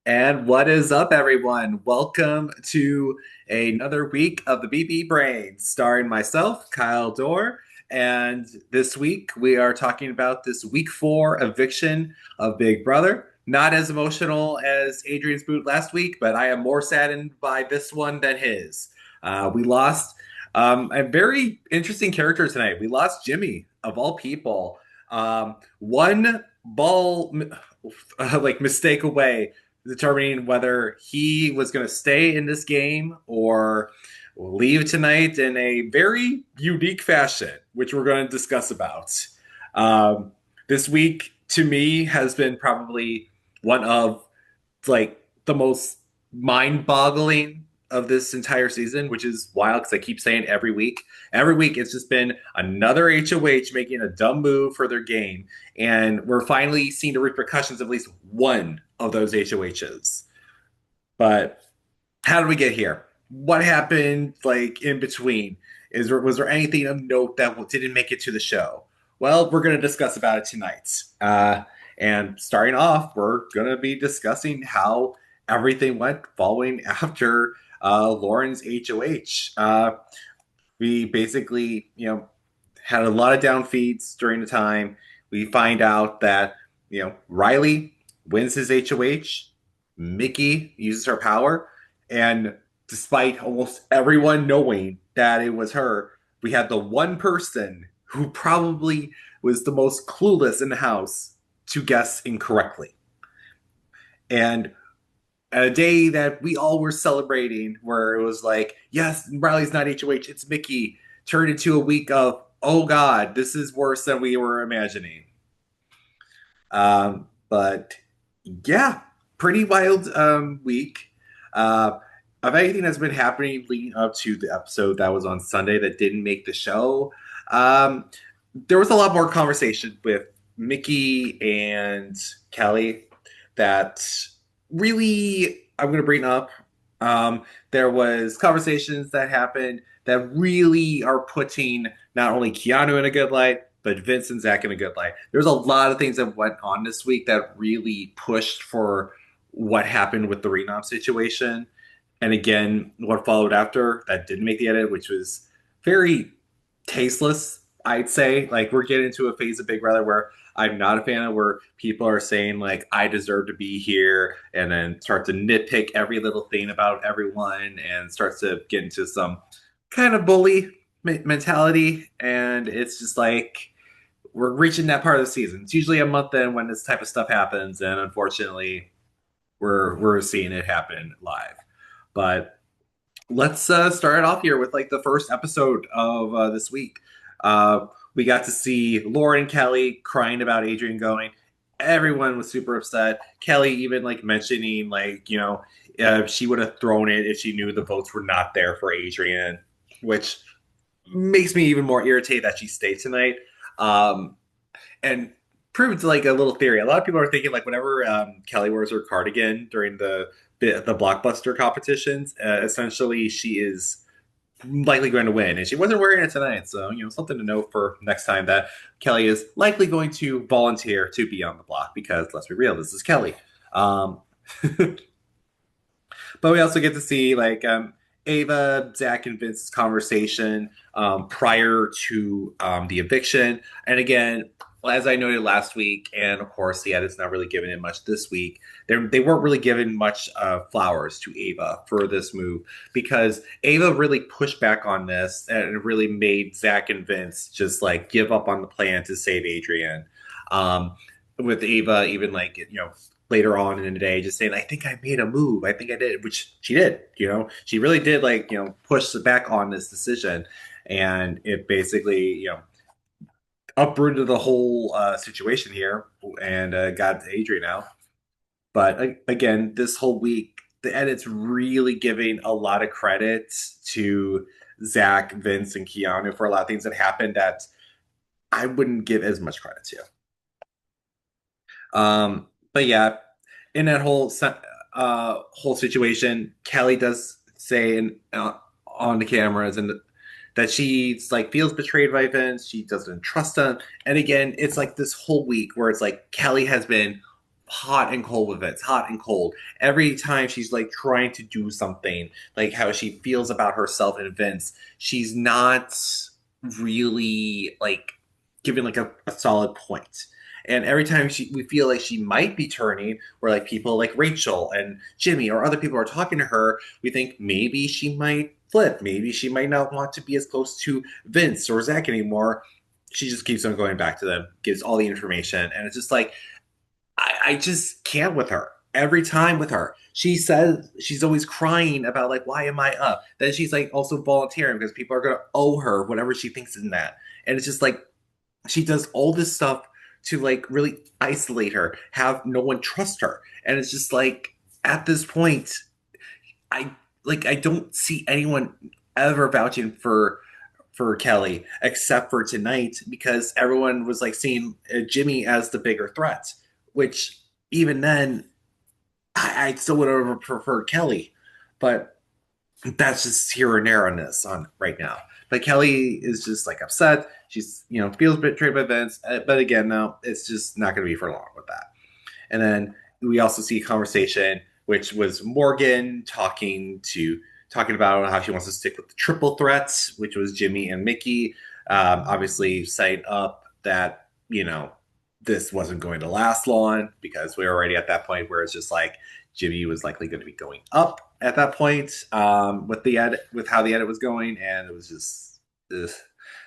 And what is up, everyone? Welcome to another week of the BB Brain, starring myself, Kyle Dorr. And this week we are talking about this week four eviction of Big Brother. Not as emotional as Adrian's boot last week, but I am more saddened by this one than his. We lost a very interesting character tonight. We lost Jimmy, of all people. One ball mistake away determining whether he was going to stay in this game or leave tonight in a very unique fashion, which we're going to discuss about. This week, to me, has been probably one of the most mind-boggling of this entire season, which is wild because I keep saying every week. Every week, it's just been another HOH making a dumb move for their game, and we're finally seeing the repercussions of at least one of those HOHs. But how did we get here? What happened in between? Was there anything of note that didn't make it to the show? Well, we're going to discuss about it tonight. And starting off, we're going to be discussing how everything went following after Lauren's HOH. We basically, had a lot of down feeds during the time. We find out that, Riley wins his HOH. Mickey uses her power. And despite almost everyone knowing that it was her, we had the one person who probably was the most clueless in the house to guess incorrectly. And a day that we all were celebrating, where it was like, yes, Riley's not HOH, it's Mickey, turned into a week of, oh God, this is worse than we were imagining. But yeah, pretty wild week. Uh, of anything that's been happening leading up to the episode that was on Sunday that didn't make the show, um, there was a lot more conversation with Mickey and Kelly that really I'm going to bring up. There was conversations that happened that really are putting not only Keanu in a good light, but Vince and Zach in a good light. There's a lot of things that went on this week that really pushed for what happened with the Renom situation. And again, what followed after that didn't make the edit, which was very tasteless, I'd say. Like, we're getting into a phase of Big Brother where I'm not a fan of where people are saying, like, I deserve to be here, and then start to nitpick every little thing about everyone and starts to get into some kind of bully mentality. And it's just like, we're reaching that part of the season. It's usually a month in when this type of stuff happens, and unfortunately, we're seeing it happen live. But let's start it off here with like the first episode of this week. We got to see Lauren and Kelly crying about Adrian going. Everyone was super upset. Kelly even like mentioning she would have thrown it if she knew the votes were not there for Adrian, which makes me even more irritated that she stayed tonight. Um, and proved like a little theory. A lot of people are thinking like whenever Kelly wears her cardigan during the blockbuster competitions, essentially she is likely going to win, and she wasn't wearing it tonight. So something to note for next time that Kelly is likely going to volunteer to be on the block because let's be real, this is Kelly. Um, but we also get to see Ava, Zach, and Vince's conversation prior to the eviction. And again, as I noted last week, and of course, the edit's not really giving it much this week. They weren't really giving much flowers to Ava for this move because Ava really pushed back on this, and it really made Zach and Vince just like give up on the plan to save Adrian. With Ava, even later on in the day, just saying, I think I made a move. I think I did, which she did. She really did, push back on this decision. And it basically, uprooted the whole situation here and got Adrian out. But again, this whole week, the edit's really giving a lot of credit to Zach, Vince, and Keanu for a lot of things that happened that I wouldn't give as much credit to. But yeah, in that whole situation, Kelly does say on the cameras and that she's like feels betrayed by Vince. She doesn't trust him. And again, it's like this whole week where it's like Kelly has been hot and cold with it. It's hot and cold. Every time she's like trying to do something, like how she feels about herself and Vince, she's not really like giving like a solid point. And every time we feel like she might be turning, or like people like Rachel and Jimmy or other people are talking to her, we think maybe she might flip. Maybe she might not want to be as close to Vince or Zach anymore. She just keeps on going back to them, gives all the information, and it's just like I just can't with her. Every time with her, she says she's always crying about like, why am I up? Then she's like also volunteering because people are gonna owe her whatever she thinks in that, and it's just like she does all this stuff to like really isolate her, have no one trust her, and it's just like at this point, I don't see anyone ever vouching for Kelly except for tonight because everyone was like seeing Jimmy as the bigger threat, which even then I still would have preferred Kelly, but that's just here and there on this on right now. But Kelly is just like upset. She's feels betrayed by Vince, but again, no, it's just not going to be for long with that. And then we also see a conversation which was Morgan talking about how she wants to stick with the triple threats, which was Jimmy and Mickey. Obviously, setting up that this wasn't going to last long because we were already at that point where it's just like Jimmy was likely going to be going up at that point with the edit, with how the edit was going, and it was just ugh,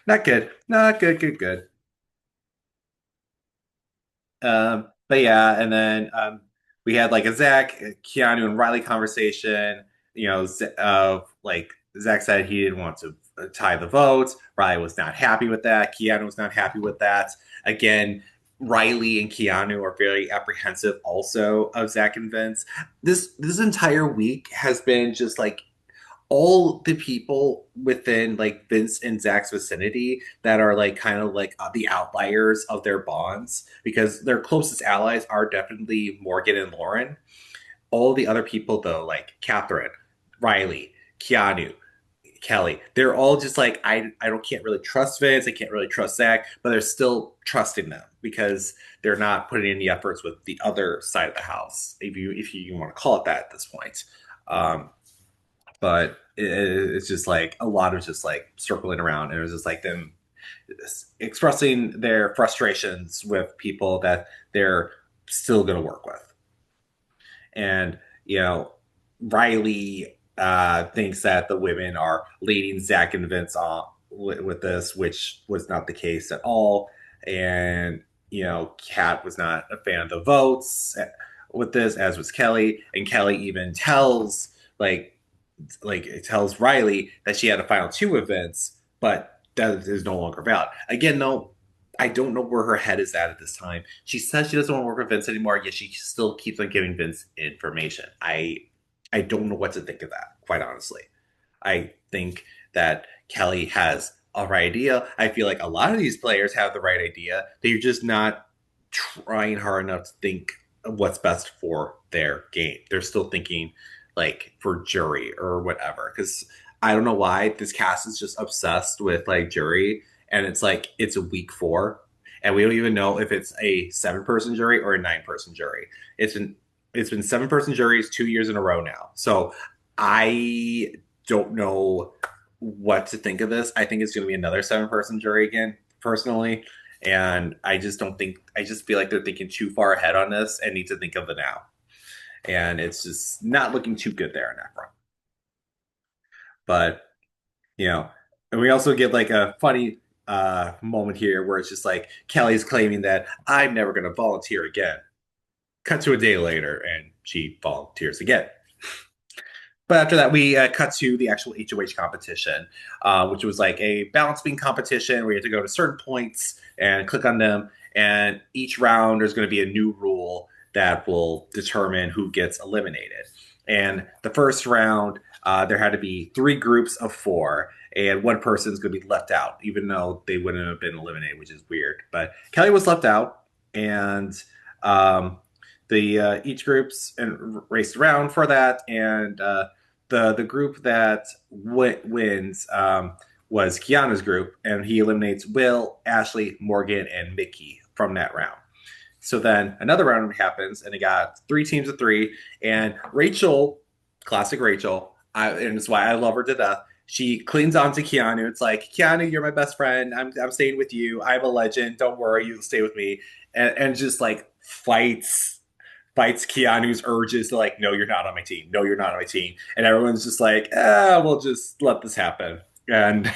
not good, not good, good, good. But yeah, and then we had like a Zach, Keanu, and Riley conversation. Of like Zach said he didn't want to tie the votes. Riley was not happy with that. Keanu was not happy with that. Again, Riley and Keanu are very apprehensive also of Zach and Vince. This entire week has been just like all the people within like Vince and Zach's vicinity that are like kind of like the outliers of their bonds because their closest allies are definitely Morgan and Lauren. All the other people though, like Catherine, Riley, Keanu, Kelly, they're all just like I don't can't really trust Vince, I can't really trust Zach, but they're still trusting them because they're not putting in the efforts with the other side of the house, if you want to call it that at this point. But it's just like a lot of just like circling around, and it was just like them expressing their frustrations with people that they're still going to work with. And Riley thinks that the women are leading Zach and Vince on with this, which was not the case at all. And Kat was not a fan of the votes with this, as was Kelly. And Kelly even like it tells Riley that she had a final two events, but that is no longer valid. Again, though, I don't know where her head is at this time. She says she doesn't want to work with Vince anymore, yet she still keeps on giving Vince information. I don't know what to think of that, quite honestly. I think that Kelly has a right idea. I feel like a lot of these players have the right idea. They're just not trying hard enough to think of what's best for their game. They're still thinking like for jury or whatever. Because I don't know why this cast is just obsessed with like jury, and it's like it's a week four, and we don't even know if it's a 7-person jury or a 9-person jury. It's been 7-person juries 2 years in a row now. So I don't know what to think of this. I think it's going to be another 7-person jury again, personally. And I just don't think, I just feel like they're thinking too far ahead on this and need to think of the now. And it's just not looking too good there in that front. But, you know, and we also get like a funny moment here where it's just like Kelly's claiming that I'm never going to volunteer again. Cut to a day later and she volunteers again. But after that, we cut to the actual HOH competition, which was like a balance beam competition where you have to go to certain points and click on them. And each round, there's going to be a new rule that will determine who gets eliminated. And the first round, there had to be 3 groups of 4, and one person's going to be left out, even though they wouldn't have been eliminated, which is weird. But Kelly was left out, and the each groups and raced around for that, and the group that wins was Keanu's group, and he eliminates Will, Ashley, Morgan, and Mickey from that round. So then another round happens, and it got three teams of three. And Rachel, classic Rachel, and it's why I love her to death. She clings on to Keanu. It's like, Keanu, you're my best friend. I'm staying with you. I'm a legend. Don't worry, you stay with me. And just like fights Keanu's urges to like, no, you're not on my team. No, you're not on my team. And everyone's just like, we'll just let this happen. And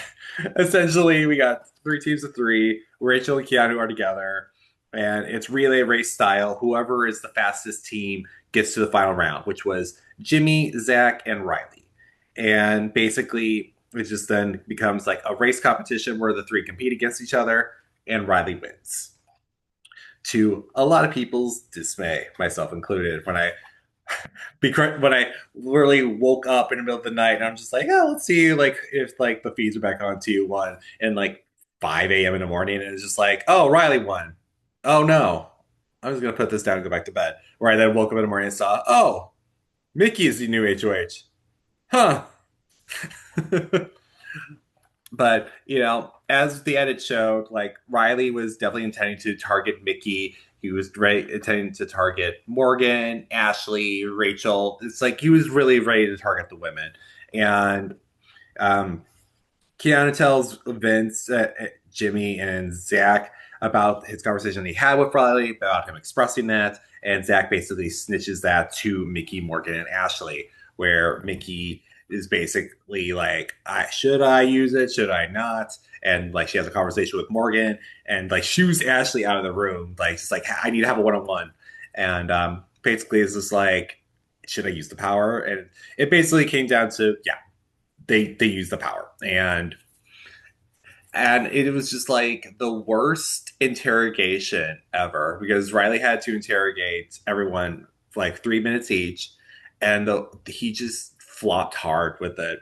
essentially, we got three teams of three. Rachel and Keanu are together, and it's relay race style. Whoever is the fastest team gets to the final round, which was Jimmy, Zach, and Riley. And basically, it just then becomes like a race competition where the three compete against each other, and Riley wins. To a lot of people's dismay, myself included, when I literally woke up in the middle of the night and I'm just like, oh, let's see like if like the feeds are back on 2-1 and like 5 a.m. in the morning, and it's just like, oh, Riley won. Oh no. I was gonna put this down and go back to bed. Where I then woke up in the morning and saw, oh, Mickey is the new HOH. Huh. But as the edit showed, like Riley was definitely intending to target Mickey. He was intending to target Morgan, Ashley, Rachel. It's like he was really ready to target the women. And um, Keanu tells Vince, Jimmy, and Zach about his conversation he had with Riley, about him expressing that. And Zach basically snitches that to Mickey, Morgan, and Ashley, where Mickey is basically like, should I use it? Should I not? And like she has a conversation with Morgan and like shoos Ashley out of the room. Like, it's like, I need to have a one on one. And basically, it's just like, should I use the power? And it basically came down to, yeah, they use the power. And it was just like the worst interrogation ever because Riley had to interrogate everyone for like 3 minutes each, and he just flopped hard with it.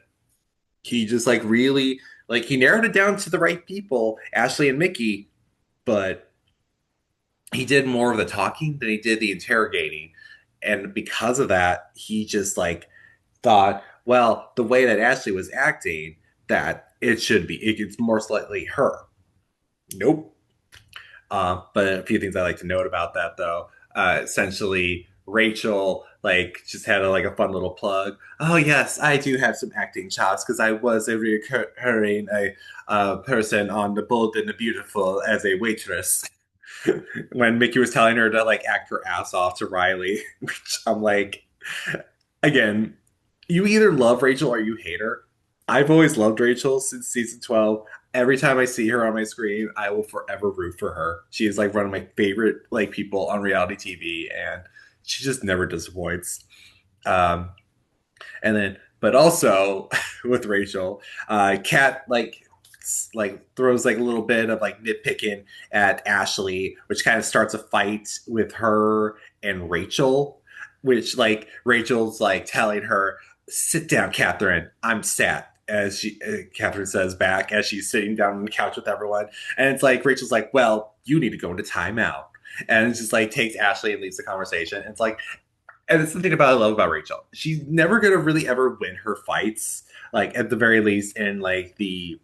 He just like really like he narrowed it down to the right people, Ashley and Mickey, but he did more of the talking than he did the interrogating. And because of that, he just like thought, well, the way that Ashley was acting, that it's more slightly her. Nope. But a few things I like to note about that, though. Essentially, Rachel like just had like a fun little plug. Oh yes, I do have some acting chops because I was a recurring person on The Bold and the Beautiful as a waitress. When Mickey was telling her to like act her ass off to Riley, which I'm like, again, you either love Rachel or you hate her. I've always loved Rachel since season 12. Every time I see her on my screen, I will forever root for her. She is like one of my favorite like people on reality TV, and she just never disappoints. Um, and then, but also with Rachel, Kat like throws like a little bit of like nitpicking at Ashley, which kind of starts a fight with her and Rachel, which like Rachel's like telling her, "Sit down, Catherine. I'm sad." As Catherine says back as she's sitting down on the couch with everyone, and it's like Rachel's like, "Well, you need to go into timeout," and it's just like takes Ashley and leaves the conversation. It's like, and it's the thing about I love about Rachel. She's never gonna really ever win her fights, like at the very least in like the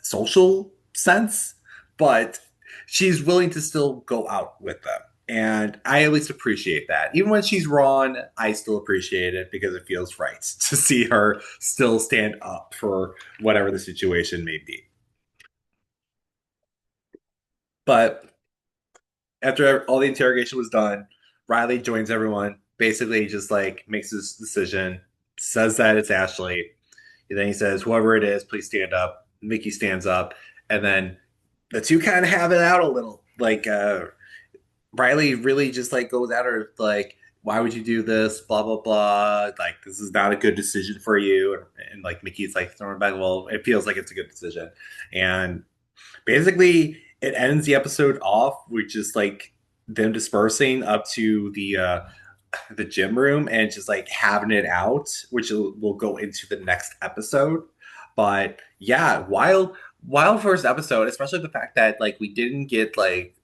social sense, but she's willing to still go out with them. And I at least appreciate that. Even when she's wrong, I still appreciate it because it feels right to see her still stand up for whatever the situation may be. But after all the interrogation was done, Riley joins everyone, basically just like makes his decision, says that it's Ashley. And then he says, whoever it is, please stand up. Mickey stands up. And then the two kind of have it out a little. Like Riley really just like goes at her like, why would you do this? Blah blah blah. Like this is not a good decision for you. And like Mickey's like throwing back. Well, it feels like it's a good decision. And basically, it ends the episode off with just like them dispersing up to the gym room and just like having it out, which will go into the next episode. But yeah, wild first episode, especially the fact that like we didn't get like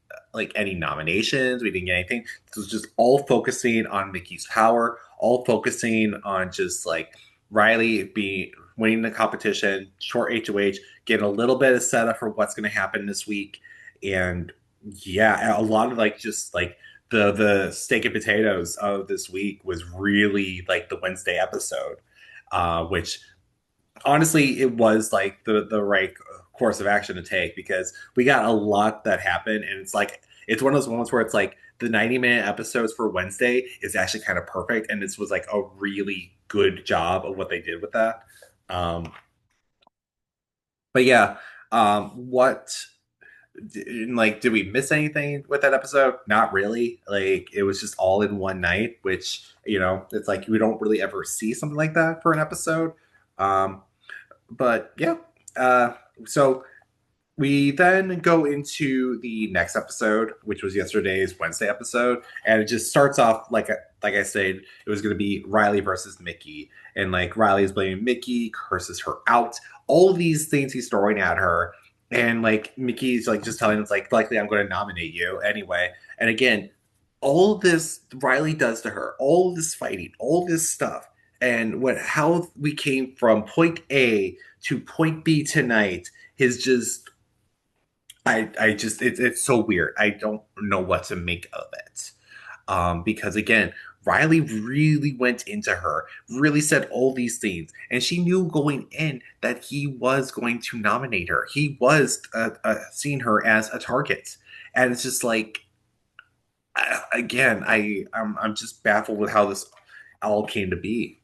any nominations, we didn't get anything. This was just all focusing on Mickey's power, all focusing on just like Riley be winning the competition, short HOH, getting a little bit of setup for what's going to happen this week, and Yeah, a lot of like just like the steak and potatoes of this week was really like the Wednesday episode, which honestly it was like the right course of action to take because we got a lot that happened, and it's one of those moments where it's like the 90-minute episodes for Wednesday is actually kind of perfect, and this was like a really good job of what they did with that. Um, but yeah, what like did we miss anything with that episode? Not really. Like it was just all in one night, which it's like we don't really ever see something like that for an episode. um but yeah, uh so we then go into the next episode, which was yesterday's Wednesday episode, and it just starts off like I said, it was going to be Riley versus Mickey, and like Riley is blaming Mickey, curses her out, all of these things he's throwing at her, and like Mickey's like just telling him it's like likely I'm going to nominate you anyway, and again, all this Riley does to her, all this fighting, all this stuff, and what how we came from point A to point B tonight is just I just it's so weird. I don't know what to make of it. Because again, Riley really went into her, really said all these things, and she knew going in that he was going to nominate her. He was seeing her as a target, and it's just like again, I'm just baffled with how this all came to be.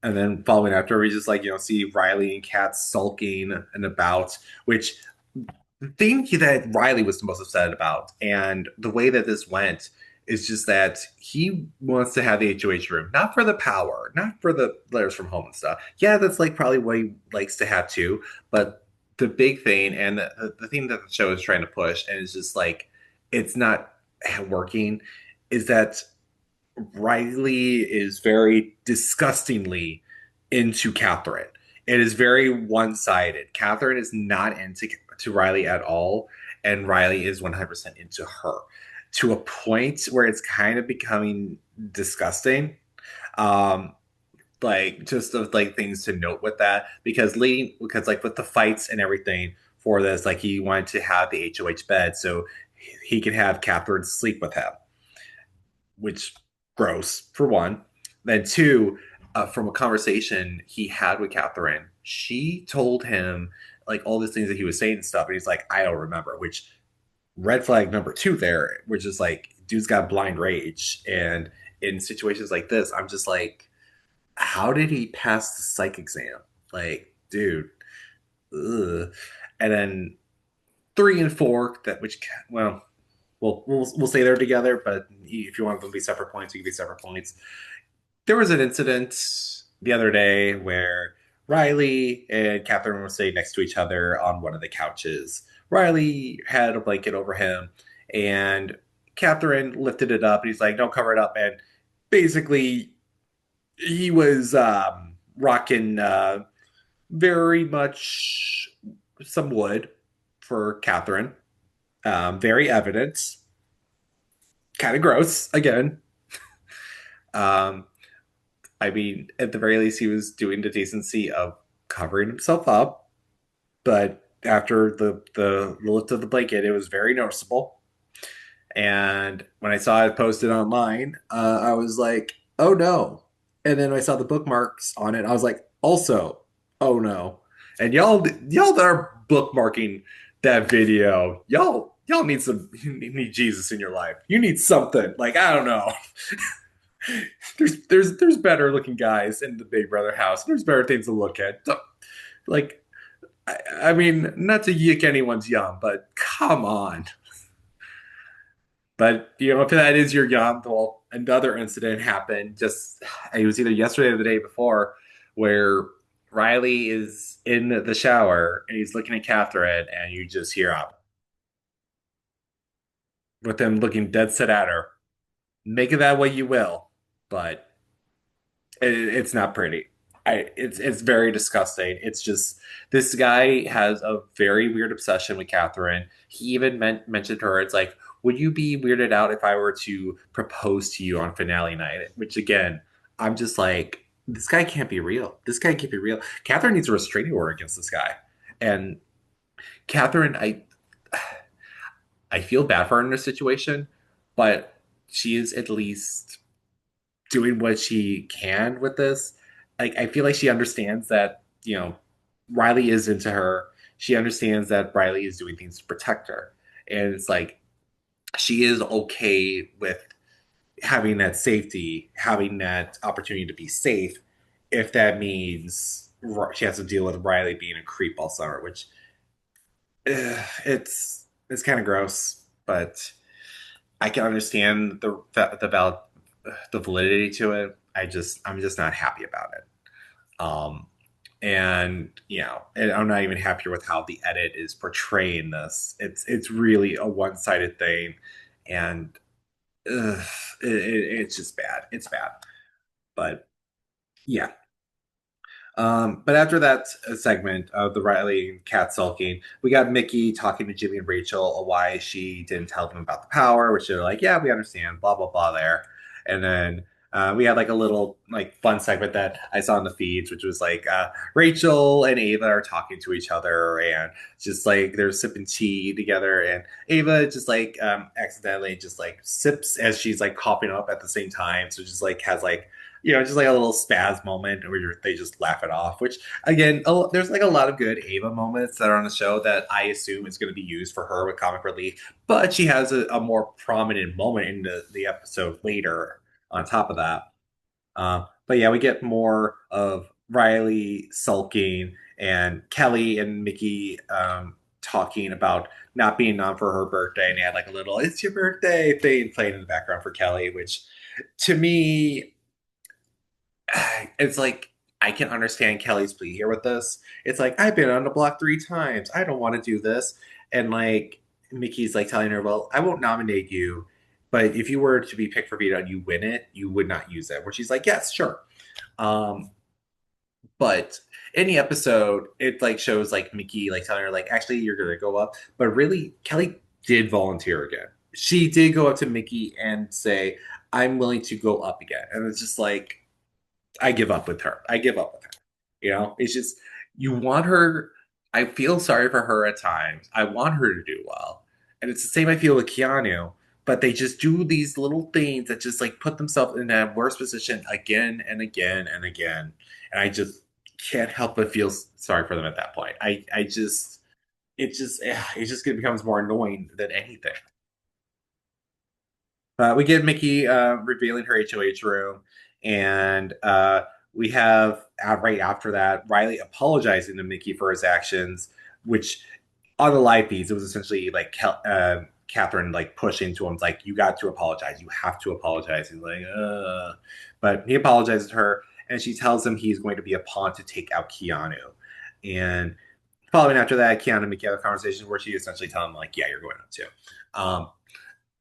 And then following after, we just like see Riley and Kat sulking and about, which the thing that Riley was the most upset about, and the way that this went, is just that he wants to have the HOH room, not for the power, not for the letters from home and stuff. Yeah, that's like probably what he likes to have too. But the big thing and the thing that the show is trying to push, and it's just like it's not working, is that Riley is very disgustingly into Catherine. It is very one sided. Catherine is not into to Riley at all, and Riley is 100% into her to a point where it's kind of becoming disgusting. Um, like just of like things to note with that because like with the fights and everything for this, like he wanted to have the HOH bed so he could have Catherine sleep with him, which gross for one. Then two, from a conversation he had with Catherine, she told him like all these things that he was saying and stuff, and he's like, I don't remember. Which red flag number two there, which is like, dude's got blind rage, and in situations like this, I'm just like, how did he pass the psych exam? Like, dude, ugh. And then three and four, that which well, we'll say they're together, but if you want them to be separate points, you can be separate points. There was an incident the other day where Riley and Catherine were sitting next to each other on one of the couches. Riley had a blanket over him, and Catherine lifted it up, and he's like, "Don't cover it up." And basically, he was rocking very much some wood for Catherine. Very evident, kind of gross again. Um, I mean, at the very least, he was doing the decency of covering himself up. But after the lift of the blanket, it was very noticeable. And when I saw it posted online, I was like, "Oh no!" And then I saw the bookmarks on it. I was like, "Also, oh no!" And y'all that are bookmarking that video, y'all need you need Jesus in your life. You need something like I don't know. There's better looking guys in the Big Brother house. There's better things to look at. Like I mean, not to yick anyone's yum, but come on. But if that is your yum, well, another incident happened. Just it was either yesterday or the day before, where Riley is in the shower and he's looking at Catherine, and you just hear up with him looking dead set at her. Make it that way you will, but it's not pretty. It's very disgusting. It's just this guy has a very weird obsession with Catherine. He even mentioned to her. It's like, would you be weirded out if I were to propose to you on finale night? Which again, I'm just like, this guy can't be real. This guy can't be real. Catherine needs a restraining order against this guy. And Catherine, I feel bad for her in this situation, but she is at least doing what she can with this. Like I feel like she understands that, Riley is into her. She understands that Riley is doing things to protect her. And it's like she is okay with having that safety, having that opportunity to be safe, if that means she has to deal with Riley being a creep all summer, which it's kind of gross, but I can understand the validity to it. I'm just not happy about it. Um, and and I'm not even happier with how the edit is portraying this. It's really a one sided thing, and ugh, it's just bad. It's bad, but yeah. But after that segment of the Riley and Cat sulking, we got Mickey talking to Jimmy and Rachel why she didn't tell them about the power, which they're like, yeah, we understand, blah blah blah there. And then we had like a little like fun segment that I saw in the feeds, which was like Rachel and Ava are talking to each other and just like they're sipping tea together, and Ava just like accidentally just like sips as she's like coughing up at the same time, so just like has like just like a little spaz moment where they just laugh it off. Which again, there's like a lot of good Ava moments that are on the show that I assume is going to be used for her with comic relief. But she has a more prominent moment in the episode later. On top of that, but yeah, we get more of Riley sulking and Kelly and Mickey talking about not being on for her birthday, and they had like a little "It's your birthday" thing playing in the background for Kelly, which to me it's like I can understand Kelly's plea here with this. It's like I've been on the block 3 times. I don't want to do this, and like Mickey's like telling her, "Well, I won't nominate you, but if you were to be picked for veto and you win it, you would not use it." Where she's like, "Yes, sure." Um, but in the episode, it like shows like Mickey like telling her like, "Actually, you're gonna go up," but really, Kelly did volunteer again. She did go up to Mickey and say, "I'm willing to go up again," and it's just like I give up with her. I give up with her. It's just you want her. I feel sorry for her at times. I want her to do well, and it's the same I feel with Keanu. But they just do these little things that just like put themselves in that worst position again and again and again, and I just can't help but feel sorry for them at that point. I just it just becomes more annoying than anything. We get Mickey revealing her HOH room, and we have right after that Riley apologizing to Mickey for his actions, which on the live feeds it was essentially like Catherine like pushing to him like you got to apologize, you have to apologize. He's like, but he apologizes to her, and she tells him he's going to be a pawn to take out Keanu, and following after that, Keanu and Mickey have a conversation where she essentially tells him like, yeah, you're going up too. Um,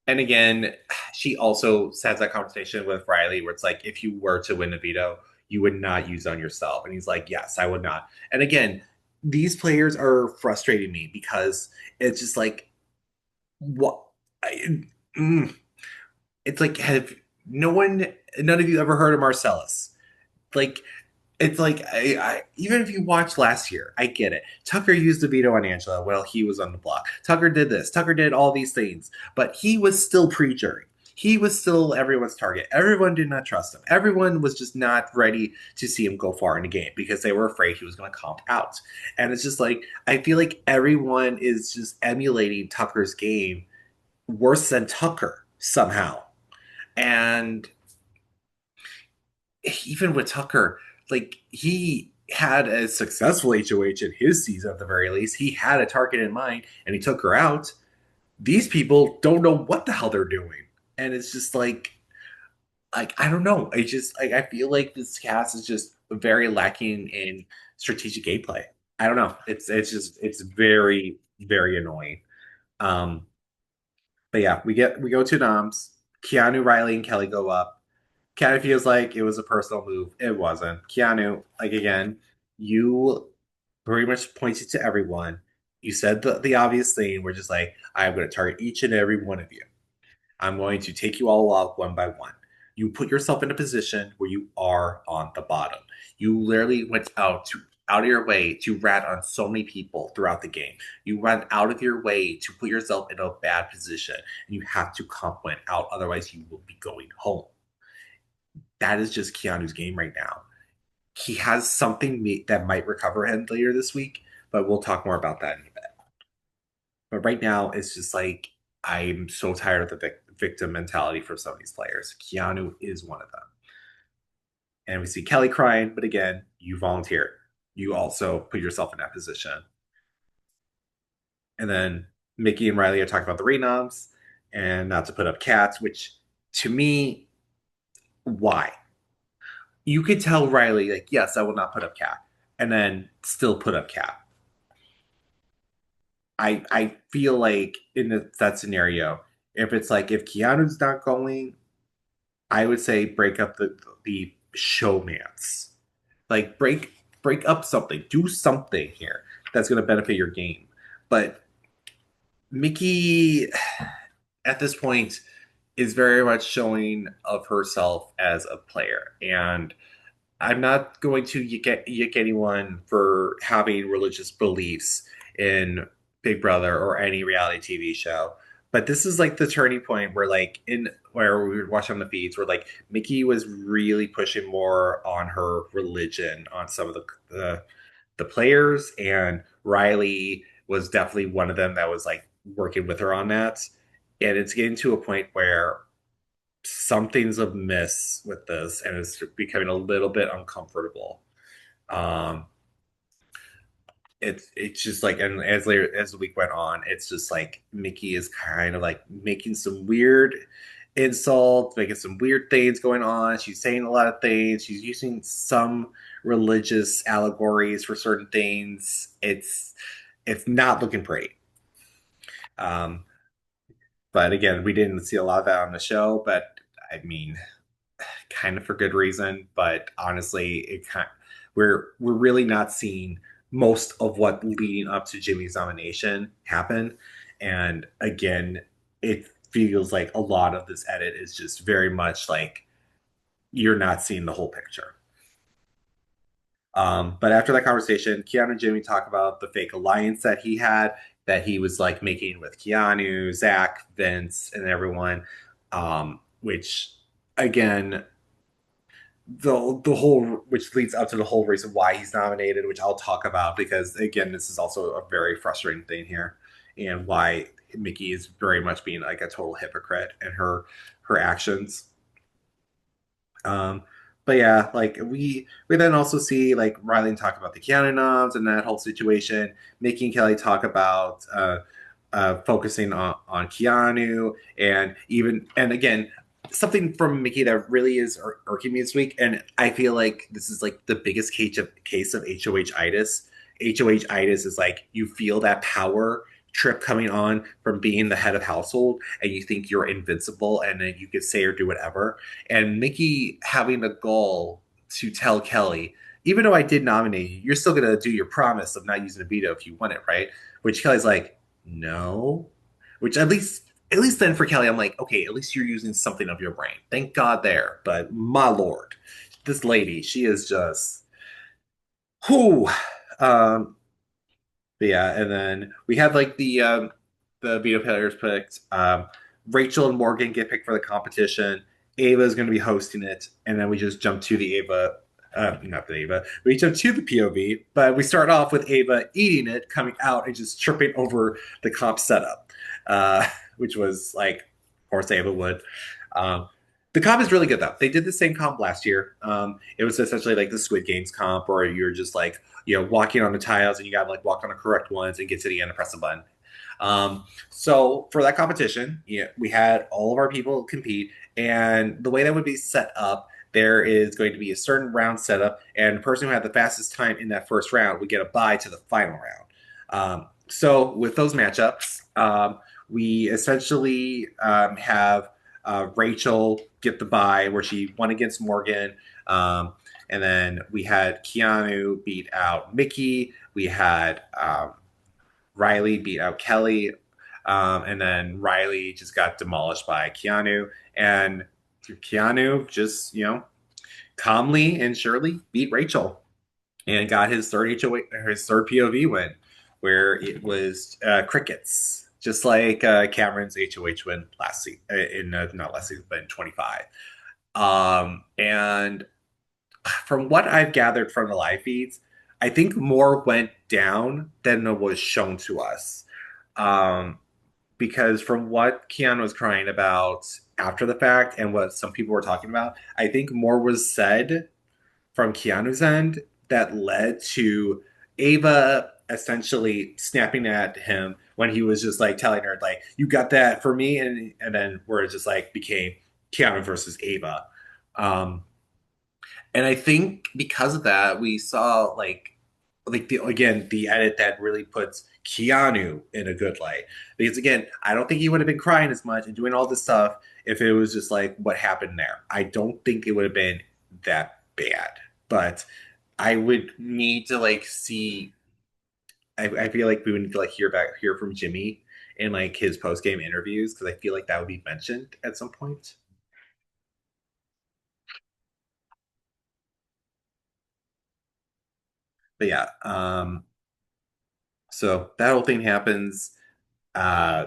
and again, she also has that conversation with Riley where it's like, if you were to win a veto, you would not use it on yourself. And he's like, yes, I would not. And again, these players are frustrating me because it's just like, what? I, mm, it's like, have none of you ever heard of Marcellus? Like, it's like even if you watched last year, I get it. Tucker used the veto on Angela while he was on the block. Tucker did this. Tucker did all these things, but he was still pre-jury. He was still everyone's target. Everyone did not trust him. Everyone was just not ready to see him go far in the game because they were afraid he was going to comp out. And it's just like I feel like everyone is just emulating Tucker's game worse than Tucker somehow. And even with Tucker, like he had a successful HOH in his season at the very least. He had a target in mind and he took her out. These people don't know what the hell they're doing. And it's just like I don't know. I just like I feel like this cast is just very lacking in strategic gameplay. I don't know. It's very, very annoying. Um but yeah, we go to Noms. Keanu, Riley, and Kelly go up. Kind of feels like it was a personal move. It wasn't. Keanu, like again, you pretty much pointed to everyone. You said the obvious thing. We're just like, I'm going to target each and every one of you. I'm going to take you all out one by one. You put yourself in a position where you are on the bottom. You literally went out to out of your way to rat on so many people throughout the game. You went out of your way to put yourself in a bad position, and you have to comp win out. Otherwise, you will be going home. That is just Keanu's game right now. He has something that might recover him later this week, but we'll talk more about that in a bit. But right now, it's just like I'm so tired of the victim mentality for some of these players. Keanu is one of them. And we see Kelly crying, but again, you volunteered. You also put yourself in that position. And then Mickey and Riley are talking about the renoms and not to put up cats, which to me, why? You could tell Riley, like, yes, I will not put up cat, and then still put up cat. I feel like in that scenario, if it's like if Keanu's not going, I would say break up the showmance. Like break up something, do something here that's going to benefit your game. But Mickey, at this point, is very much showing of herself as a player, and I'm not going to yick anyone for having religious beliefs in Big Brother or any reality TV show. But this is like the turning point where, like, in where we were watching on the feeds, where like Mickey was really pushing more on her religion on some of the players, and Riley was definitely one of them that was like working with her on that. And it's getting to a point where something's amiss with this and it's becoming a little bit uncomfortable. Um, it's just like, and as later as the week went on, it's just like Mickey is kind of like making some weird insults, making some weird things going on. She's saying a lot of things. She's using some religious allegories for certain things. It's not looking pretty. Um, but again, we didn't see a lot of that on the show. But I mean, kind of for good reason. But honestly, we're really not seeing most of what leading up to Jimmy's nomination happen. And again, it feels like a lot of this edit is just very much like you're not seeing the whole picture. But after that conversation, Keanu and Jimmy talk about the fake alliance that he had, that he was like making with Keanu, Zach, Vince, and everyone. Which again, the whole, which leads up to the whole reason why he's nominated, which I'll talk about because again, this is also a very frustrating thing here, and why Mickey is very much being like a total hypocrite in her actions. Um, but yeah, like we then also see like Riley talk about the Keanu noms and that whole situation. Mickey and Kelly talk about focusing on Keanu, and even and again something from Mickey that really is irking me this week, and I feel like this is like the biggest case of HOH itis. HOH itis is like you feel that power trip coming on from being the head of household, and you think you're invincible, and then you can say or do whatever. And Mickey having the goal to tell Kelly, even though I did nominate you, you're still gonna do your promise of not using a veto if you win it, right? Which Kelly's like, no. Which at least then for Kelly, I'm like, okay, at least you're using something of your brain. Thank God there. But my lord, this lady, she is just who. Um, but yeah, and then we have like the veto players picked. Rachel and Morgan get picked for the competition. Ava is going to be hosting it, and then we just jump to the Ava. Not the Ava. We jump to the POV, but we start off with Ava eating it, coming out, and just tripping over the comp setup, which was like, of course, Ava would. Um, the comp is really good though. They did the same comp last year. It was essentially like the Squid Games comp, where you're just like walking on the tiles and you got to like walk on the correct ones and get to the end and press a button. So for that competition, we had all of our people compete, and the way that would be set up, there is going to be a certain round setup, and the person who had the fastest time in that first round would get a bye to the final round. So with those matchups, we essentially have Rachel get the bye where she won against Morgan. And then we had Keanu beat out Mickey. We had Riley beat out Kelly. And then Riley just got demolished by Keanu. And Keanu just, calmly and surely beat Rachel. and got his third his third POV win, where it was crickets, just like Cameron's HOH win last season, in not last season, but in 25. And from what I've gathered from the live feeds, I think more went down than was shown to us. Um, because from what Keanu was crying about after the fact and what some people were talking about, I think more was said from Keanu's end that led to Ava essentially snapping at him when he was just like telling her like you got that for me, and then where it just like became Keanu versus Ava. Um, and I think because of that, we saw like the again the edit that really puts Keanu in a good light. Because again, I don't think he would have been crying as much and doing all this stuff if it was just like what happened there. I don't think it would have been that bad. But I would need to like see. I feel like we would need to like hear from Jimmy in like his post game interviews because I feel like that would be mentioned at some point. But yeah, so that whole thing happens. Uh,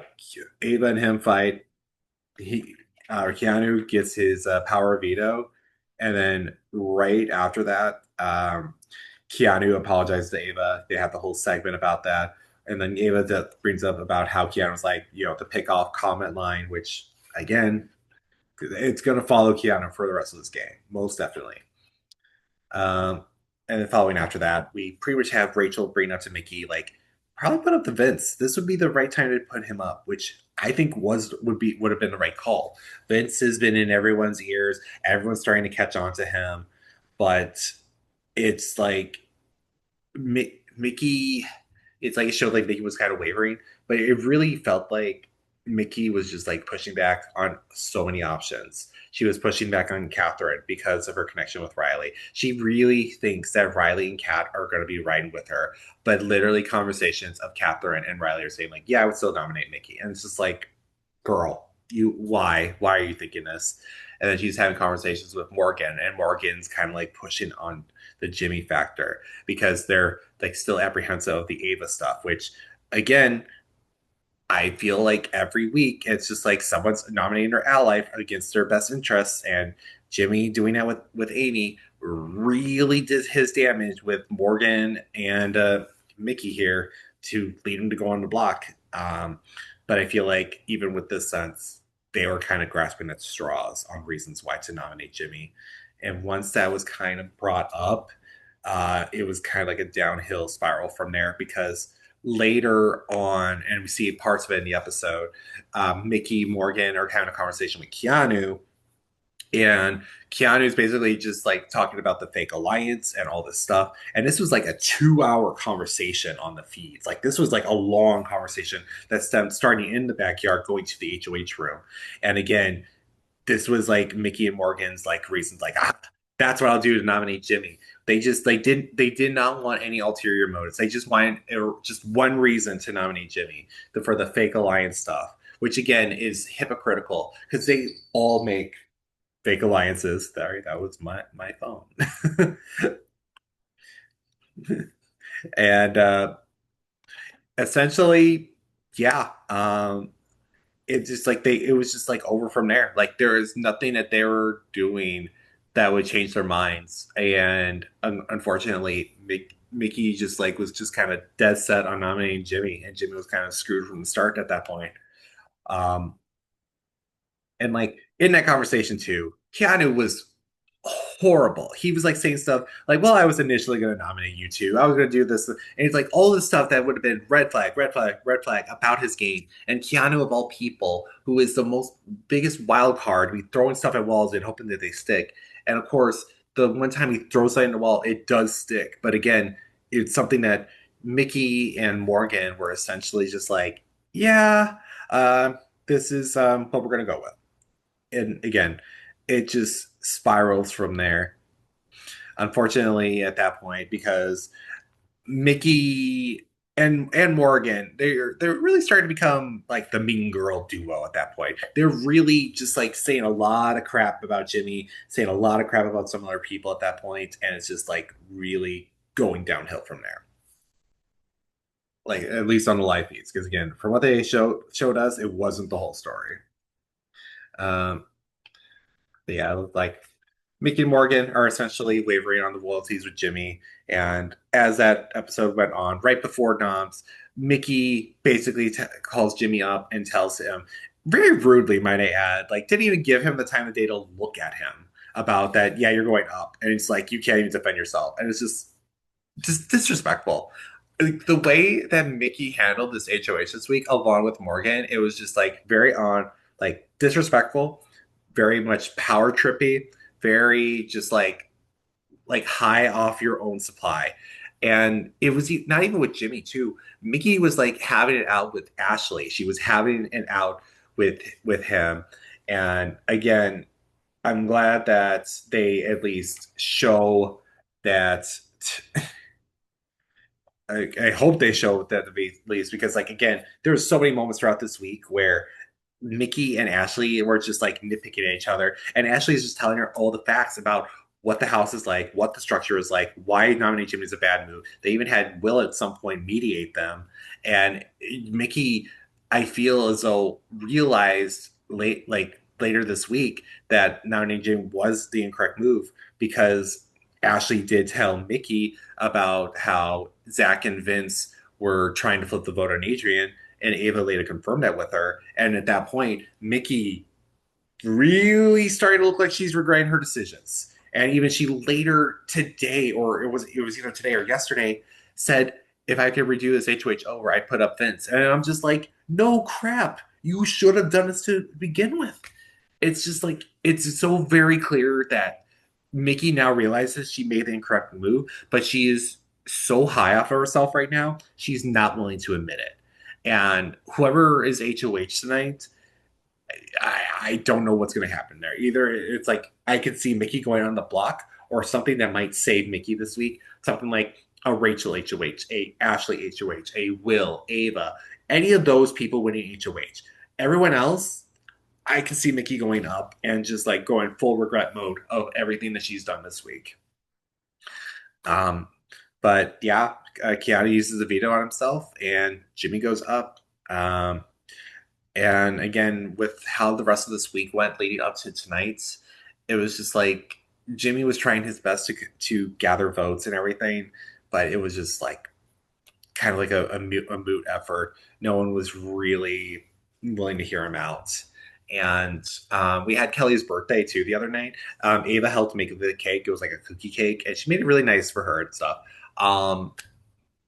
Ava and him fight. He Keanu gets his power veto, and then right after that, Keanu apologizes to Ava. They have the whole segment about that, and then Ava brings up about how Keanu's like the pick off comment line, which again, it's gonna follow Keanu for the rest of this game, most definitely. Um, and then following after that, we pretty much have Rachel bring up to Mickey, like, probably put up the Vince. This would be the right time to put him up, which I think would have been the right call. Vince has been in everyone's ears. Everyone's starting to catch on to him, but it's like Mickey, it's like it showed like Mickey was kind of wavering, but it really felt like Mickey was just like pushing back on so many options. She was pushing back on Catherine because of her connection with Riley. She really thinks that Riley and Kat are going to be riding with her, but literally conversations of Catherine and Riley are saying like, "Yeah, I would still nominate Mickey," and it's just like, "Girl, you why are you thinking this?" And then she's having conversations with Morgan, and Morgan's kind of like pushing on the Jimmy factor because they're like still apprehensive of the Ava stuff, which again, I feel like every week it's just like someone's nominating their ally against their best interests, and Jimmy doing that with Amy really did his damage with Morgan and Mickey here to lead him to go on the block. But I feel like even with this sense, they were kind of grasping at straws on reasons why to nominate Jimmy. And once that was kind of brought up, it was kind of like a downhill spiral from there because later on, and we see parts of it in the episode, Mickey Morgan are having a conversation with Keanu, and Keanu's basically just like talking about the fake alliance and all this stuff. And this was like a 2 hour conversation on the feeds. Like this was like a long conversation that stemmed starting in the backyard, going to the HOH room. And again, this was like Mickey and Morgan's like reasons, like that's what I'll do to nominate Jimmy. They did not want any ulterior motives. They just wanted just one reason to nominate Jimmy for the fake alliance stuff, which again is hypocritical because they all make fake alliances. Sorry, that was my phone. And essentially, yeah, it just like it was just like over from there. Like there is nothing that they were doing that would change their minds. And unfortunately, Mickey just like was just kind of dead set on nominating Jimmy, and Jimmy was kind of screwed from the start at that point. Um, and like in that conversation too, Keanu was horrible. He was like saying stuff like, "Well, I was initially going to nominate you too. I was going to do this," and it's like all this stuff that would have been red flag, red flag, red flag about his game. And Keanu, of all people, who is the most biggest wild card, we throwing stuff at walls and hoping that they stick. And of course, the one time he throws something at the wall, it does stick. But again, it's something that Mickey and Morgan were essentially just like, "Yeah, uh, this is what we're going to go with." And again, it just spirals from there. Unfortunately, at that point, because Mickey and Morgan, they're really starting to become like the mean girl duo at that point. They're really just like saying a lot of crap about Jimmy, saying a lot of crap about some other people at that point, and it's just like really. going downhill from there. Like at least on the live feeds, because again, from what they showed us, it wasn't the whole story. Um, but yeah, like Mickey and Morgan are essentially wavering on the loyalties with Jimmy. And as that episode went on, right before Noms, Mickey basically calls Jimmy up and tells him, very rudely, might I add, like didn't even give him the time of day to look at him about that. Yeah, you're going up, and it's like you can't even defend yourself, and it's just disrespectful. Like, the way that Mickey handled this HOH this week, along with Morgan, it was just like very on, like disrespectful, very much power trippy, very just like high off your own supply. And it was not even with Jimmy too. Mickey was like having it out with Ashley. She was having it out with him. And again, I'm glad that they at least show that I hope they show that at least because like again, there was so many moments throughout this week where Mickey and Ashley were just like nitpicking at each other, and Ashley is just telling her all the facts about what the house is like, what the structure is like, why nominate Jimmy is a bad move. They even had Will at some point mediate them, and Mickey, I feel as though realized later this week that nominating Jimmy was the incorrect move because Ashley did tell Mickey about how Zach and Vince were trying to flip the vote on Adrian, and Ava later confirmed that with her. And at that point, Mickey really started to look like she's regretting her decisions. And even she later today, or it was either today or yesterday, said, "If I could redo this HOH over, I'd put up Vince." And I'm just like, no crap. You should have done this to begin with. It's just like it's so very clear that Mickey now realizes she made the incorrect move, but she is so high off of herself right now, she's not willing to admit it. And whoever is HOH tonight, I don't know what's going to happen there. Either it's like I could see Mickey going on the block, or something that might save Mickey this week. Something like a Rachel HOH, a Ashley HOH, a Will, Ava, any of those people winning HOH. Everyone else, I can see Mickey going up and just like going full regret mode of everything that she's done this week. Um, but yeah, Keanu uses a veto on himself, and Jimmy goes up. And again, with how the rest of this week went leading up to tonight's, it was just like Jimmy was trying his best to gather votes and everything, but it was just like kind of like a moot effort. No one was really willing to hear him out. And we had Kelly's birthday too the other night. Ava helped make the cake. It was like a cookie cake, and she made it really nice for her and stuff. Um,